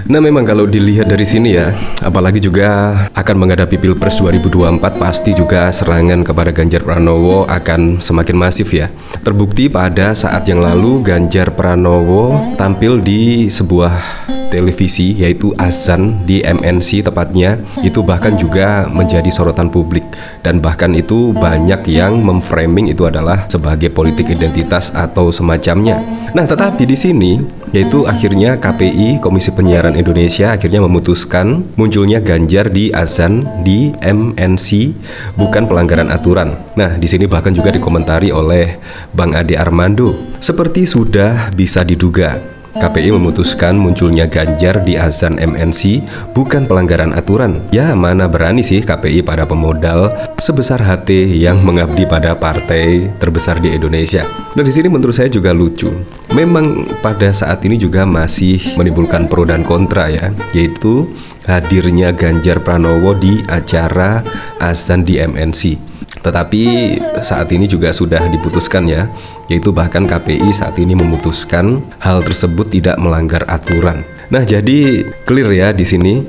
Nah, memang kalau dilihat dari sini ya, apalagi juga akan menghadapi Pilpres 2024, pasti juga serangan kepada Ganjar Pranowo akan semakin masif ya. Terbukti pada saat yang lalu Ganjar Pranowo tampil di sebuah televisi yaitu Azan di MNC tepatnya, itu bahkan juga menjadi sorotan publik dan bahkan itu banyak yang memframing itu adalah sebagai politik identitas atau semacamnya. Nah, tetapi di sini yaitu akhirnya KPI, Komisi Penyiaran Indonesia, akhirnya memutuskan munculnya Ganjar di Azan di MNC bukan pelanggaran aturan. Nah, di sini bahkan juga dikomentari oleh Bang Ade Armando, seperti sudah bisa diduga, KPI memutuskan munculnya Ganjar di Azan MNC bukan pelanggaran aturan. Ya, mana berani sih KPI pada pemodal sebesar HT yang mengabdi pada partai terbesar di Indonesia. Nah, di sini menurut saya juga lucu. Memang pada saat ini juga masih menimbulkan pro dan kontra ya, yaitu hadirnya Ganjar Pranowo di acara Azan di MNC. Tetapi saat ini juga sudah diputuskan ya, yaitu bahkan KPI saat ini memutuskan hal tersebut tidak melanggar aturan. Nah, jadi clear ya di sini.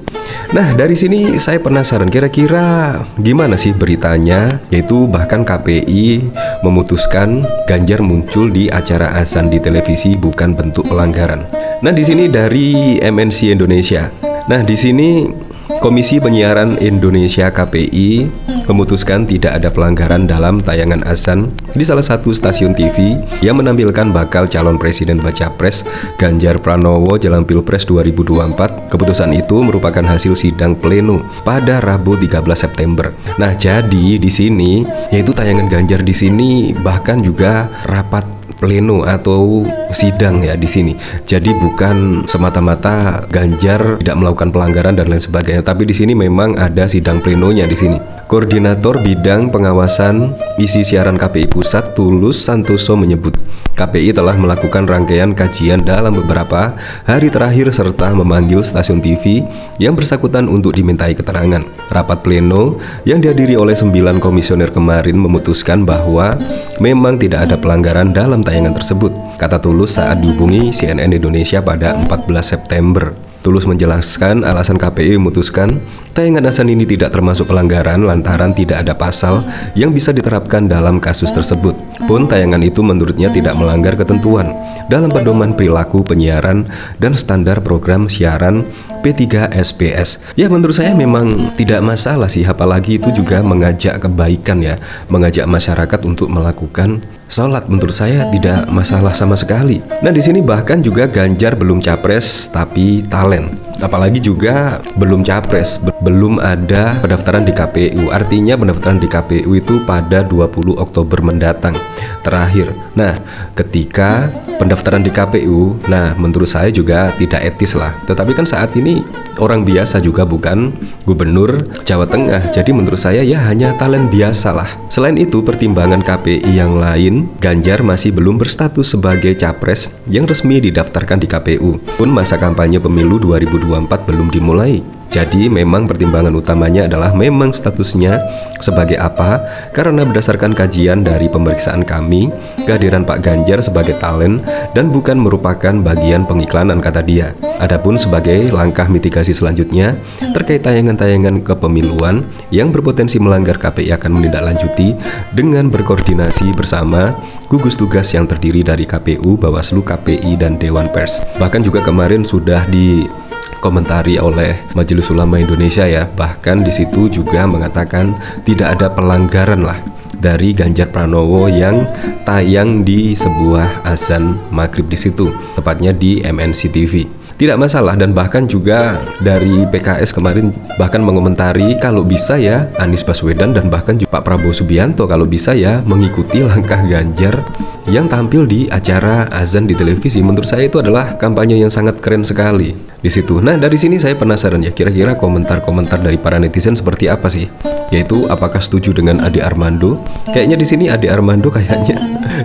Nah, dari sini saya penasaran kira-kira gimana sih beritanya, yaitu bahkan KPI memutuskan Ganjar muncul di acara azan di televisi bukan bentuk pelanggaran. Nah, di sini dari MNC Indonesia. Nah, di sini Komisi Penyiaran Indonesia KPI memutuskan tidak ada pelanggaran dalam tayangan azan di salah satu stasiun TV yang menampilkan bakal calon presiden baca pres Ganjar Pranowo jelang Pilpres 2024. Keputusan itu merupakan hasil sidang pleno pada Rabu 13 September. Nah, jadi di sini yaitu tayangan Ganjar di sini bahkan juga rapat pleno atau sidang ya di sini. Jadi bukan semata-mata Ganjar tidak melakukan pelanggaran dan lain sebagainya, tapi di sini memang ada sidang plenonya di sini. Koordinator Bidang Pengawasan Isi Siaran KPI Pusat Tulus Santoso menyebut KPI telah melakukan rangkaian kajian dalam beberapa hari terakhir serta memanggil stasiun TV yang bersangkutan untuk dimintai keterangan. Rapat pleno yang dihadiri oleh 9 komisioner kemarin memutuskan bahwa memang tidak ada pelanggaran dalam tayangan tersebut, kata Tulus saat dihubungi CNN Indonesia pada 14 September. Tulus menjelaskan alasan KPI memutuskan tayangan azan ini tidak termasuk pelanggaran lantaran tidak ada pasal yang bisa diterapkan dalam kasus tersebut. Pun tayangan itu menurutnya tidak melanggar ketentuan dalam pedoman perilaku penyiaran dan standar program siaran P3SPS. Ya, menurut saya memang tidak masalah sih, apalagi itu juga mengajak kebaikan ya, mengajak masyarakat untuk melakukan sholat. Menurut saya tidak masalah sama sekali. Nah, di sini bahkan juga Ganjar belum capres tapi talent. Apalagi juga belum capres, belum ada pendaftaran di KPU. Artinya pendaftaran di KPU itu pada 20 Oktober mendatang terakhir. Nah, ketika pendaftaran di KPU, nah menurut saya juga tidak etis lah. Tetapi kan saat ini orang biasa juga bukan gubernur Jawa Tengah. Jadi menurut saya ya hanya talent biasa lah. Selain itu, pertimbangan KPI yang lain, Ganjar masih belum berstatus sebagai capres yang resmi didaftarkan di KPU. Pun masa kampanye pemilu 2024 belum dimulai. Jadi memang pertimbangan utamanya adalah memang statusnya sebagai apa, karena berdasarkan kajian dari pemeriksaan kami, kehadiran Pak Ganjar sebagai talent dan bukan merupakan bagian pengiklanan, kata dia. Adapun sebagai langkah mitigasi selanjutnya terkait tayangan-tayangan kepemiluan yang berpotensi melanggar, KPI akan menindaklanjuti dengan berkoordinasi bersama gugus tugas yang terdiri dari KPU, Bawaslu, KPI, dan Dewan Pers. Bahkan juga kemarin sudah komentari oleh Majelis Ulama Indonesia ya, bahkan di situ juga mengatakan tidak ada pelanggaran lah dari Ganjar Pranowo yang tayang di sebuah azan maghrib di situ, tepatnya di MNC TV. Tidak masalah, dan bahkan juga dari PKS kemarin bahkan mengomentari kalau bisa ya Anies Baswedan dan bahkan juga Pak Prabowo Subianto kalau bisa ya mengikuti langkah Ganjar yang tampil di acara azan di televisi. Menurut saya itu adalah kampanye yang sangat keren sekali di situ. Nah, dari sini saya penasaran ya, kira-kira komentar-komentar dari para netizen seperti apa sih? Yaitu apakah setuju dengan Ade Armando? Kayaknya di sini Ade Armando kayaknya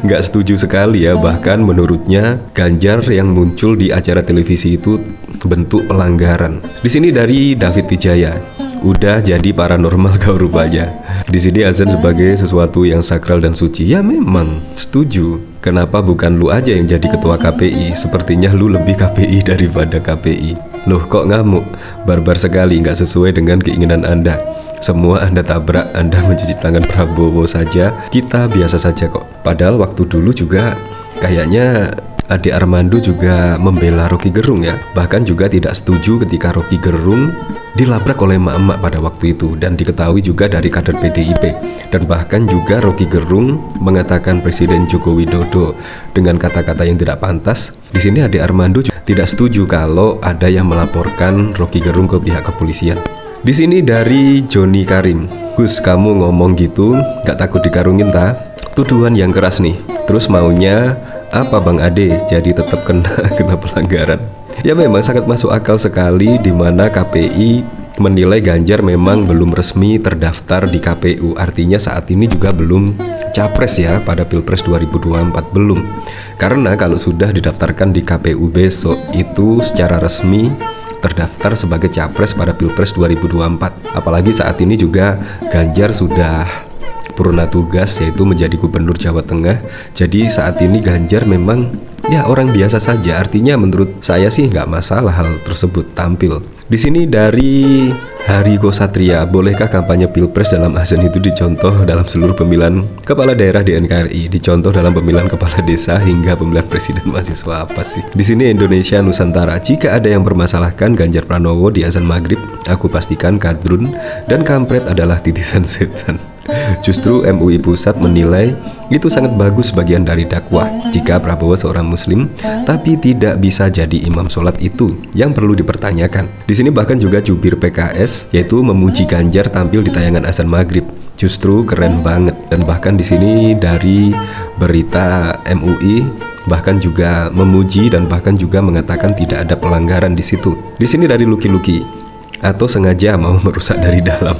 nggak setuju sekali ya. Bahkan menurutnya Ganjar yang muncul di acara televisi itu bentuk pelanggaran. Di sini dari David Wijaya, udah jadi paranormal kau rupanya. Di sini azan sebagai sesuatu yang sakral dan suci. Ya memang setuju. Kenapa bukan lu aja yang jadi ketua KPI? Sepertinya lu lebih KPI daripada KPI. Loh kok ngamuk? Barbar sekali, nggak sesuai dengan keinginan Anda. Semua Anda tabrak, Anda mencuci tangan Prabowo saja, kita biasa saja kok. Padahal waktu dulu juga kayaknya Ade Armando juga membela Rocky Gerung ya. Bahkan juga tidak setuju ketika Rocky Gerung dilabrak oleh emak-emak pada waktu itu, dan diketahui juga dari kader PDIP. Dan bahkan juga Rocky Gerung mengatakan Presiden Joko Widodo dengan kata-kata yang tidak pantas. Di sini Ade Armando tidak setuju kalau ada yang melaporkan Rocky Gerung ke pihak kepolisian. Di sini dari Joni Karim, Gus kamu ngomong gitu gak takut dikarungin ta? Tuduhan yang keras nih. Terus maunya apa Bang Ade? Jadi tetap kena pelanggaran. Ya memang sangat masuk akal sekali di mana KPI menilai Ganjar memang belum resmi terdaftar di KPU. Artinya saat ini juga belum capres ya pada Pilpres 2024, belum. Karena kalau sudah didaftarkan di KPU besok itu secara resmi terdaftar sebagai capres pada Pilpres 2024. Apalagi saat ini juga Ganjar sudah purna tugas yaitu menjadi gubernur Jawa Tengah. Jadi saat ini Ganjar memang ya orang biasa saja. Artinya menurut saya sih nggak masalah hal tersebut tampil. Di sini dari Hariko Satria, bolehkah kampanye Pilpres dalam azan itu dicontoh dalam seluruh pemilihan kepala daerah di NKRI, dicontoh dalam pemilihan kepala desa hingga pemilihan presiden mahasiswa apa sih? Di sini Indonesia Nusantara, jika ada yang mempermasalahkan Ganjar Pranowo di azan maghrib, aku pastikan kadrun dan kampret adalah titisan setan. Justru MUI Pusat menilai itu sangat bagus bagian dari dakwah. Jika Prabowo seorang muslim tapi tidak bisa jadi imam sholat, itu yang perlu dipertanyakan. Di sini bahkan juga jubir PKS yaitu memuji Ganjar tampil di tayangan azan maghrib. Justru keren banget. Dan bahkan di sini dari berita MUI bahkan juga memuji dan bahkan juga mengatakan tidak ada pelanggaran di situ. Di sini dari Luki-Luki, atau sengaja mau merusak dari dalam.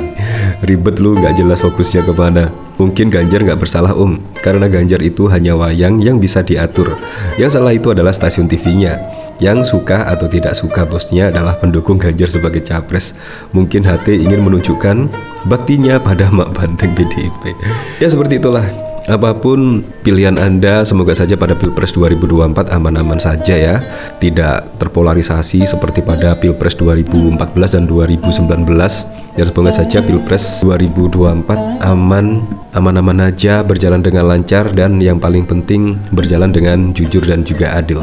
Ribet lu, gak jelas fokusnya kemana. Mungkin Ganjar gak bersalah karena Ganjar itu hanya wayang yang bisa diatur. Yang salah itu adalah stasiun TV-nya. Yang suka atau tidak suka bosnya adalah pendukung Ganjar sebagai capres. Mungkin HT ingin menunjukkan baktinya pada mak banteng PDIP. Ya seperti itulah. Apapun pilihan Anda, semoga saja pada Pilpres 2024 aman-aman saja ya. Tidak terpolarisasi seperti pada Pilpres 2014 dan 2019. Dan semoga saja Pilpres 2024 aman-aman aja, berjalan dengan lancar, dan yang paling penting berjalan dengan jujur dan juga adil.